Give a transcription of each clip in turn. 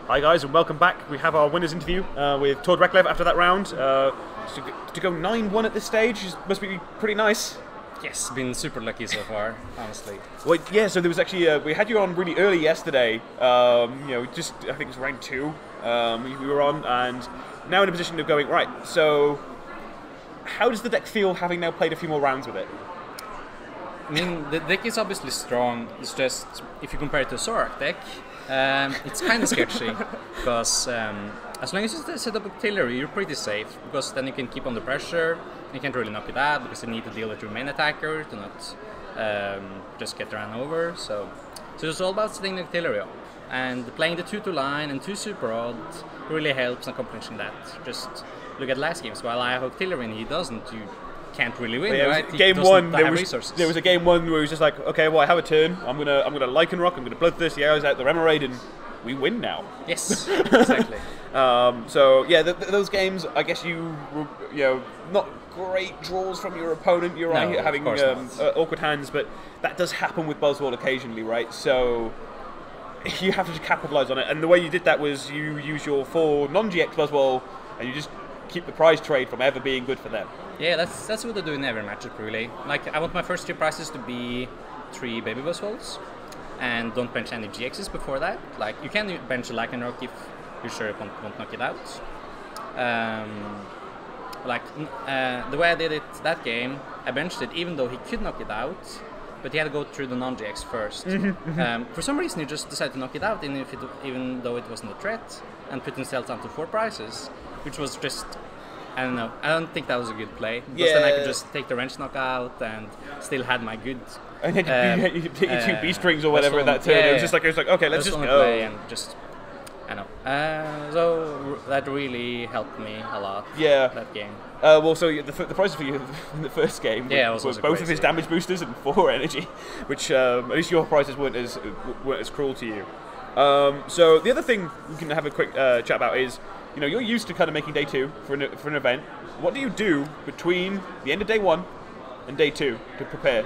Hi guys, and welcome back. We have our winners interview with Reklev after that round. To go 9-1 at this stage must be pretty nice. Yes, been super lucky so far, honestly. Well, yeah. So there was actually we had you on really early yesterday. Just I think it was round 2. We were on, and now in a position of going right. So, how does the deck feel having now played a few more rounds with it? I mean, the deck is obviously strong. It's just if you compare it to a Zorak deck, it's kind of sketchy because as long as you set up artillery, you're pretty safe because then you can keep under pressure. You can't really knock it out because you need to deal with your main attacker to not just get ran over. So it's all about setting the artillery up, and playing the 2-2 line and 2 super odd really helps in accomplishing that. Just look at last games. While I have artillery and he doesn't, you can't really win, yeah, right? Game 1, there was a game 1 where he was just like, okay, well, I have a turn. I'm gonna Lycanroc. I'm gonna Bloodthirsty Arrows out the Remoraid, and we win now. Yes, exactly. So yeah, those games, I guess you not great draws from your opponent. You're right, having awkward hands, but that does happen with Buzzwole occasionally, right? So you have to capitalise on it, and the way you did that was you use your 4 non-GX Buzzwole, and you just keep the prize trade from ever being good for them. Yeah, that's what I do in every matchup, really. Like, I want my first 3 prizes to be 3 baby Buzzwoles, and don't bench any GXs before that. Like, you can bench a Lycanroc if you're sure you won't knock it out. The way I did it that game, I benched it even though he could knock it out, but he had to go through the non-GX first. For some reason, he just decided to knock it out, even though it wasn't a threat, and put himself down to 4 prizes, which was just, I don't know. I don't think that was a good play. Because then I could just take the wrench knockout and still had my good. And then you take your 2 B strings or whatever in that turn. It was like okay, let's just go. Play and just, I know. So that really helped me a lot. Yeah. That game. Well, so the prizes for you in the first game were both of his damage boosters and 4 energy, which at least your prizes weren't as cruel to you. So the other thing we can have a quick chat about is, you're used to kind of making day 2 for an event. What do you do between the end of day 1 and day 2 to prepare?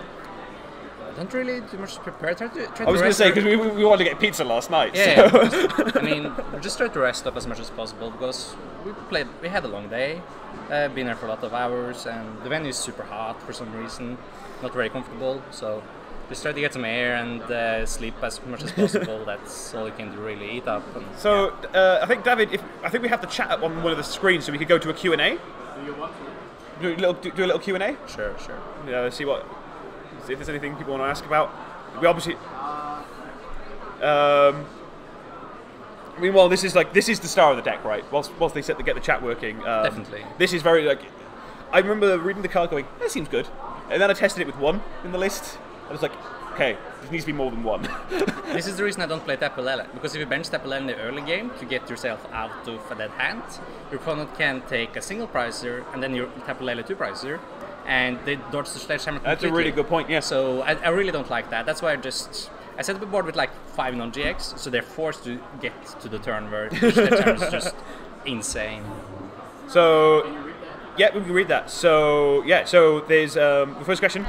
I don't really do much to prepare. I was going to say, because we wanted to get pizza last night. Yeah, so. I mean, just try to rest up as much as possible because we had a long day, been there for a lot of hours, and the venue is super hot for some reason, not very comfortable. So just try to get some air and sleep as much as possible. That's all you can do, really. Eat up. And, so I think, David, I think we have the chat up on one of the screens, so we could go to a Q&A. Do you want to? Do a little Q&A? Sure. See if there's anything people want to ask about. We obviously. Meanwhile, this is the star of the deck, right? Whilst they get the chat working. Definitely. This is very I remember reading the card, going, "That seems good," and then I tested it with 1 in the list. I was like, "Okay, there needs to be more than 1." This is the reason I don't play Tapu Lele, because if you bench Tapu Lele in the early game to get yourself out of a dead hand, your opponent can take a single prizer and then your Tapu Lele 2 prizer, and they dodge the Sledgehammer completely. That's a really good point, yeah. So I really don't like that. That's why I set up a board with like 5 non-GX, so they're forced to get to the turn where the Sledgehammer is just insane. So, yeah, we can read that. So, yeah, so there's the first question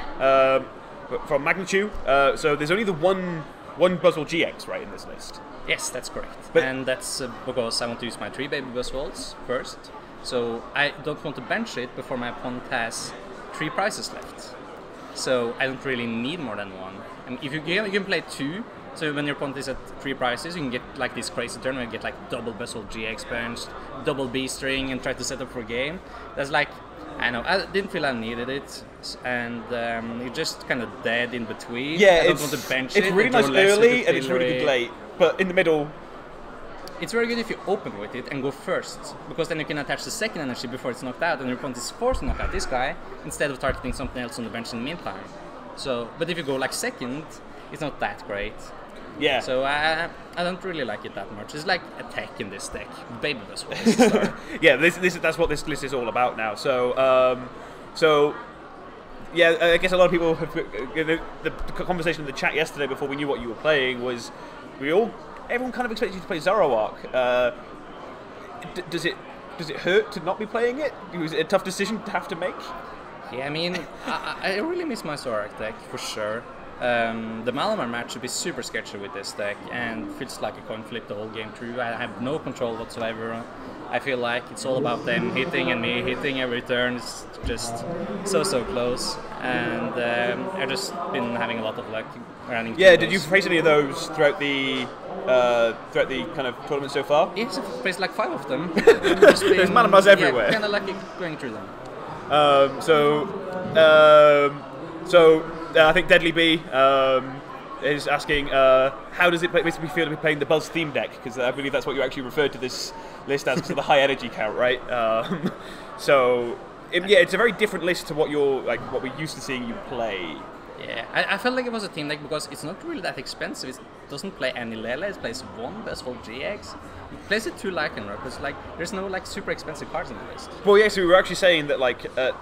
from Magnitude. So there's only the one Buzzwole GX, right, in this list? Yes, that's correct. And that's because I want to use my 3 baby Buzzwoles first. So I don't want to bench it before my opponent has 3 prizes left. So I don't really need more than 1. And if you can play 2, so when your opponent is at 3 prizes, you can get like this crazy turn where you get like double Buzzwole GX benched, double B string, and try to set up for a game. That's like, I know, I didn't feel I needed it, and you're just kind of dead in between. Yeah, I don't want to bench it. It's really nice early and it's really good late, but in the middle. It's very good if you open with it and go first, because then you can attach the second energy before it's knocked out, and your opponent is forced to knock out this guy instead of targeting something else on the bench in the meantime. So, but if you go like second, it's not that great. Yeah. So I don't really like it that much. It's like attack in this deck. Baby Buzzwole. Yeah, that's what this list is all about now. So, yeah, I guess a lot of people have the conversation in the chat yesterday before we knew what you were playing was everyone kind of expected you to play Zoroark. Does it hurt to not be playing it? Was it a tough decision to have to make? Yeah, I mean, I really miss my Zoroark deck for sure. The Malamar match should be super sketchy with this deck, and feels like a coin flip the whole game through. I have no control whatsoever. I feel like it's all about them hitting and me hitting every turn. It's just so close, and I've just been having a lot of luck running. Yeah, did you face any of those throughout the kind of tournament so far? Yes, I've faced like 5 of them. There's Malamars everywhere. Yeah, kind of lucky going through them. I think Deadly B is asking, how does it basically feel to be playing the Buzz theme deck? Because I believe that's what you actually referred to this list as, because of the high energy count, right? It's a very different list to what what we're used to seeing you play. Yeah, I felt like it was a team deck because it's not really that expensive. It doesn't play any Lele, it plays 1 Bestful GX. It plays it 2 Lycanroc, because there's no super expensive cards in the list. Well, yes, we were actually saying that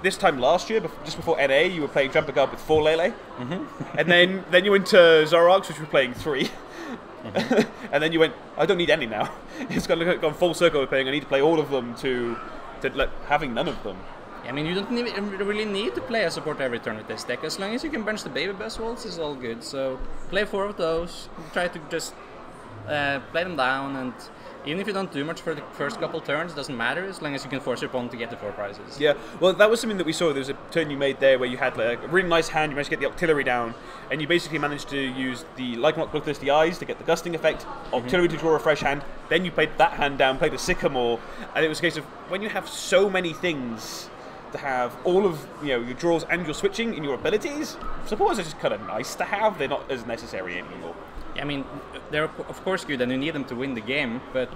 this time last year, just before NA, you were playing Jumper Guard with 4 Lele, and then you went to Zoroarks, which were playing 3. And then you went, I don't need any now. It's gone full circle with playing. I need to play all of them to having none of them. I mean, you don't really need to play a support every turn with this deck. As long as you can bench the baby Bestfalls, it's all good. So play 4 of those. Try to just play them down, and even if you don't do much for the first couple turns, it doesn't matter as long as you can force your opponent to get the 4 prizes. Yeah, well, that was something that we saw. There was a turn you made there where you had a really nice hand, you managed to get the Octillery down, and you basically managed to use the Lycanroc Bloodthirsty Eyes to get the Gusting effect, Octillery to draw a fresh hand, then you played that hand down, played a Sycamore, and it was a case of when you have so many things to have all of your draws and your switching in your abilities, supporters are just kind of nice to have. They're not as necessary anymore. I mean, they're of course good, and you need them to win the game. But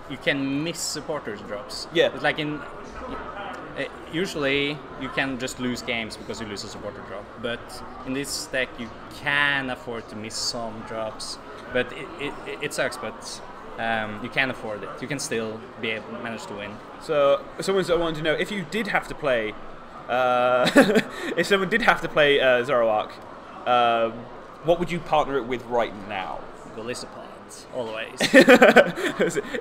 you can miss supporters drops. Yeah. It's usually you can just lose games because you lose a supporter drop. But in this deck, you can afford to miss some drops. But it sucks. But you can afford it. You can still manage to win. So someone's wanting to know if you did have to play, if someone did have to play Zoroark, what would you partner it with right now? Golisopod, always.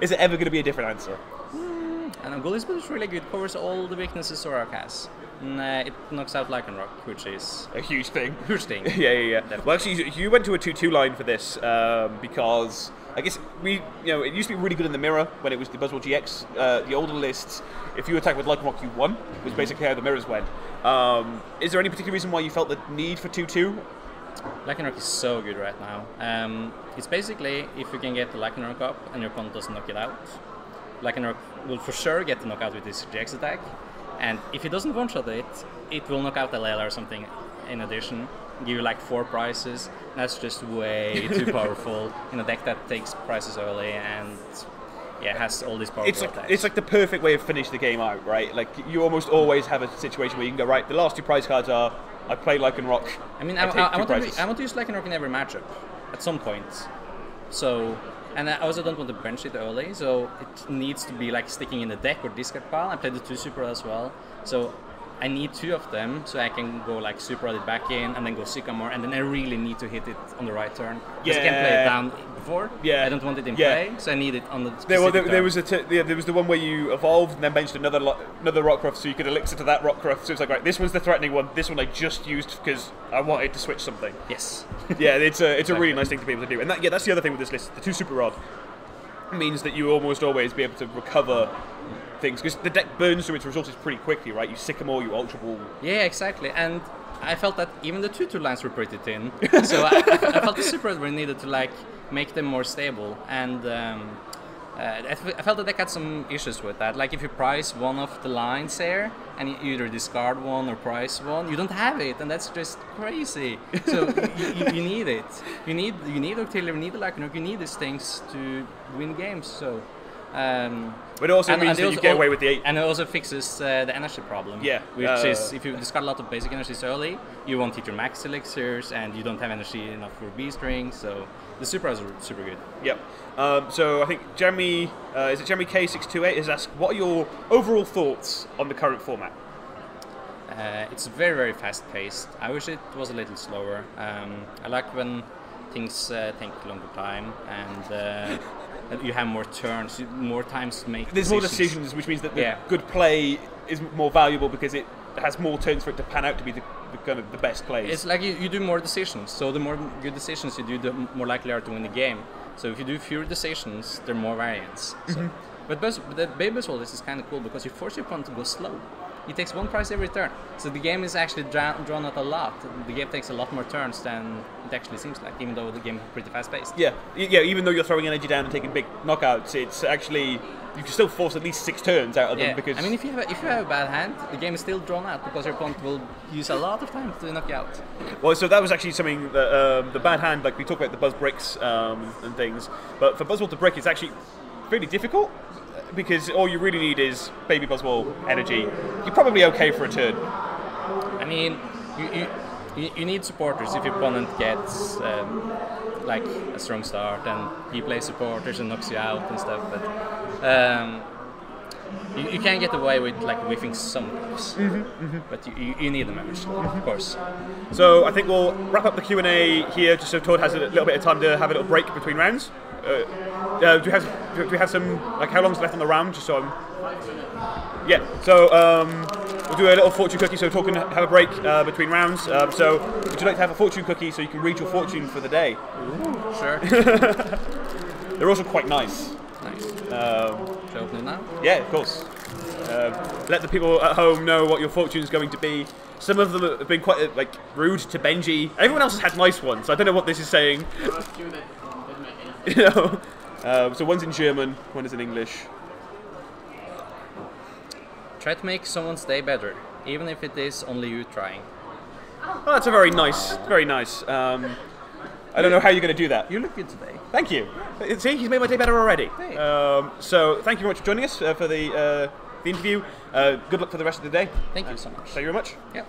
Is it ever going to be a different answer? I know Golisopod is really good. Covers all the weaknesses Zoroark has. And, it knocks out Lycanroc, which is a huge thing. Huge thing. Yeah. Definitely. Well, actually, you went to a 2-2 line for this because I guess it used to be really good in the mirror when it was the Buzzwole GX. The older lists, if you attack with Lycanroc, you won. Was basically how the mirrors went. Is there any particular reason why you felt the need for 2-2? Lycanroc is so good right now. It's basically if you can get the Lycanroc up and your opponent doesn't knock it out, Lycanroc will for sure get the knockout with his GX attack. And if he doesn't one-shot it, it will knock out the Layla or something in addition. Give you 4 prizes. That's just way too powerful in a deck that takes prizes early and has all these powerful attacks. It's like the perfect way of finish the game out, right? You almost always have a situation where you can go, right, the last 2 prize cards are I play Lycanroc. I mean, I want to use Lycanroc in every matchup at some point. So, and I also don't want to bench it early, so it needs to be sticking in the deck or discard pile. I played the 2 Super as well, so I need 2 of them so I can go Super Rod it back in and then go Sycamore, and then I really need to hit it on the right turn because I can't play it down before. I don't want it in play, so I need it on the specific turn. There was the one where you evolved and then benched another Rockruff, so you could elixir to that Rockruff. So it's right, this one's the threatening one. This one I just used because I wanted to switch something. Yes. Yeah, it's a really nice thing to be able to do, and that's the other thing with this list. The 2 Super Rod means that you almost always be able to recover things because the deck burns through its resources pretty quickly, right? You Sycamore, you Ultra Ball. Yeah, exactly. And I felt that even the 2-2 lines were pretty thin, so I felt the Super Rod were needed to make them more stable. And I felt the deck had some issues with that. If you price one of the lines here and you either discard one or price one, you don't have it, and that's just crazy. So you need it. You need Octillery, you need the Lycanroc, you need these things to win games. So. But it also means that you get away with the 8. And it also fixes the energy problem. Yeah. Which is, if you discard a lot of basic energies early, you won't hit your max elixirs, and you don't have energy enough for B-string, so the Supras are super good. Yep. So I think Jeremy K628 has asked, what are your overall thoughts on the current format? It's very, very fast-paced. I wish it was a little slower. I like when things take longer time, and you have more turns, more times to make There's decisions. more decisions, which means that the good play is more valuable because it has more turns for it to pan out to be the kind of the best plays. It's like you do more decisions, so the more good decisions you do, the more likely you are to win the game. So if you do fewer decisions, there are more variants. So. But the baby baseball is kind of cool because you force your opponent to go slow. He takes one prize every turn, so the game is actually drawn out a lot. The game takes a lot more turns than it actually seems like, even though the game is pretty fast-paced. Yeah. Even though you're throwing energy down and taking big knockouts, it's actually you can still force at least 6 turns out of them. Because I mean, if you have a bad hand, the game is still drawn out because your opponent will use a lot of time to knock you out. Well, so that was actually something that the bad hand, like we talked about the buzz bricks and things, but for Buzzwole to brick, it's actually really difficult. Because all you really need is baby Buzzwole energy. You're probably okay for a turn. I mean, you need supporters if your opponent gets like a strong start and he plays supporters and knocks you out and stuff. But you can get away with like whiffing some moves. But you need them eventually, of course. So I think we'll wrap up the Q&A here, just so Todd has a little bit of time to have a little break between rounds. Do we have some, like, how long's left on the round, just so I'm... Yeah, so we'll do a little fortune cookie, so Todd can have a break between rounds. So would you like to have a fortune cookie so you can read your fortune for the day? Ooh, sure. They're also quite nice. Nice. Should I open it now? Yeah, of course. Let the people at home know what your fortune is going to be. Some of them have been quite rude to Benji. Everyone else has had nice ones, so I don't know what this is saying. You know, so one's in German, one is in English. Try to make someone's day better, even if it is only you trying. Oh, that's a very nice, very nice. I don't know how you're going to do that. You look good today. Thank you. See, he's made my day better already. Hey. So thank you very much for joining us for the interview. Good luck for the rest of the day. Thank you so much. Thank you very much. Yep.